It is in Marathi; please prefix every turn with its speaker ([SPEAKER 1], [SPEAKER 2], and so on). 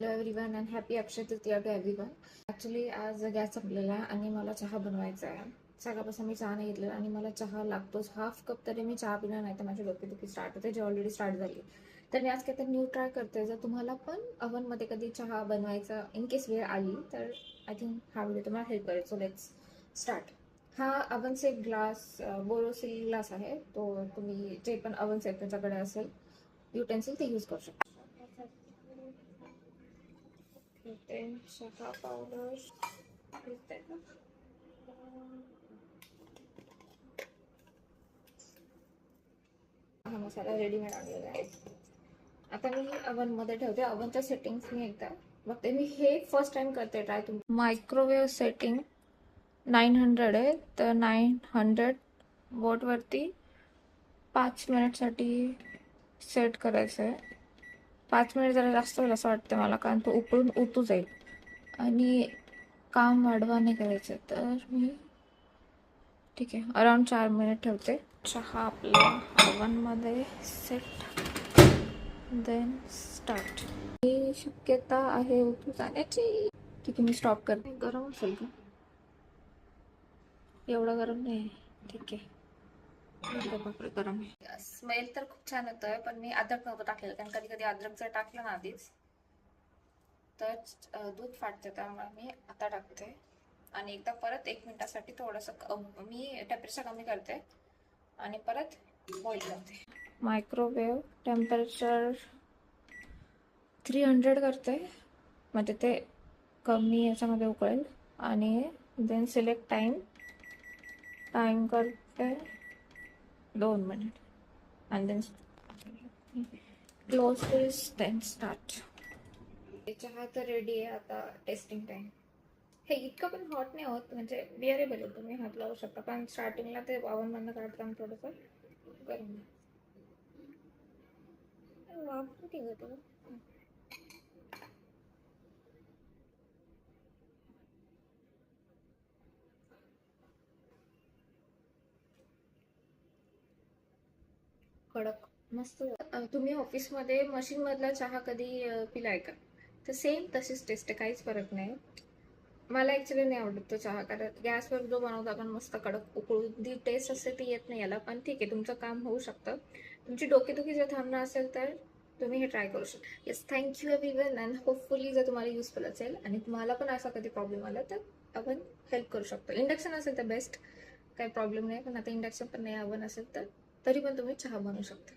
[SPEAKER 1] Hello everyone and happy Akshaya Tritiya to everyone. Actually आज गॅस संपलेला आहे आणि मला चहा बनवायचा आहे. सकाळपासून मी चहा नाही घेतलेला आणि मला चहा लागतोच. हाफ कप तरी मी चहा पिणार नाही तर माझी डोकेदुखी स्टार्ट होते, जे ऑलरेडी स्टार्ट झाली. तर मी आज काहीतरी न्यू ट्राय करते. जर तुम्हाला पण अवनमध्ये कधी चहा बनवायचा इन केस वेळ आली तर आय थिंक हा व्हिडिओ तुम्हाला हेल्प करेल. So let's start. हा अवनचा एक ग्लास, बोरोसिल ग्लास आहे. तो तुम्ही जे पण अवन सेट तुमच्याकडे असेल युटेन्सिल ते यूज करू शकता. then चहा पावडर हा मसाला रेडीमेड आणलेला आहे. आता मी अवन मध्ये ठेवते. अवनच्या सेटिंग्स मी एकदा बघते. मी हे फर्स्ट टाइम करते ट्राय. मायक्रोवेव्ह सेटिंग 900 आहे, तर 900 वॉट वरती 5 मिनिटसाठी सेट करायचं आहे. 5 मिनिट जरा जास्त होईल असं वाटतं मला, कारण तो उकळून उतू जाईल आणि काम वाढवा नाही करायचं. तर मी ठीक आहे अराउंड 4 मिनिट ठेवते. चहा आपल्या ओव्हनमध्ये सेट, देन स्टार्ट. ही शक्यता आहे उतू जाण्याची. ठीक आहे, मी स्टॉप करते. गरम असेल का? एवढं गरम नाही. ठीक आहे, बापरे गरम आहे. स्मेल तर खूप छान येतोय, पण मी अद्रक नव्हतं टाकलेलं, कारण कधी कधी अद्रक जर टाकलं ना आधीच तर दूध फाटतं. त्यामुळे मी आता टाकते आणि एकदा परत 1 मिनिटासाठी थोडंसं मी टेम्परेचर कमी करते आणि परत बॉईल करते. मायक्रोवेव्ह टेम्परेचर 300 करते, म्हणजे ते कमी याच्यामध्ये उकळेल. आणि देन सिलेक्ट टाइम करते 2 मिनिट आणि देन क्लोज दिस, देन स्टार्ट. चहा तर रेडी आहे. आता टेस्टिंग टाइम. हे इतकं पण हॉट नाही होत, म्हणजे बिअरेबल आहे. तुम्ही हात लावू शकता, पण स्टार्टिंगला ते ओव्हन बंद काढताना थोडंसं गरम वाफ ठीक होतं. कडक मस्त. तुम्ही ऑफिसमध्ये मशीनमधला चहा कधी पिलाय का? तर सेम तशीच टेस्ट आहे, काहीच फरक नाही. मला ॲक्च्युली नाही आवडत तो चहा, कारण गॅसवर जो बनवतो आपण मस्त कडक उकळून जी टेस्ट असते ती येत नाही याला. पण ठीक आहे, तुमचं काम होऊ शकतं. तुमची डोकेदुखी जर थांबणं असेल तर तुम्ही हे ट्राय करू शकता. Yes, thank you everyone and hopefully जर तुम्हाला युजफुल असेल आणि तुम्हाला पण असा कधी प्रॉब्लेम आला तर आपण हेल्प करू शकतो. इंडक्शन असेल तर बेस्ट, काही प्रॉब्लेम नाही. पण आता इंडक्शन पण नाही, अवन असेल तर तरी पण तुम्ही चहा बनवू शकता.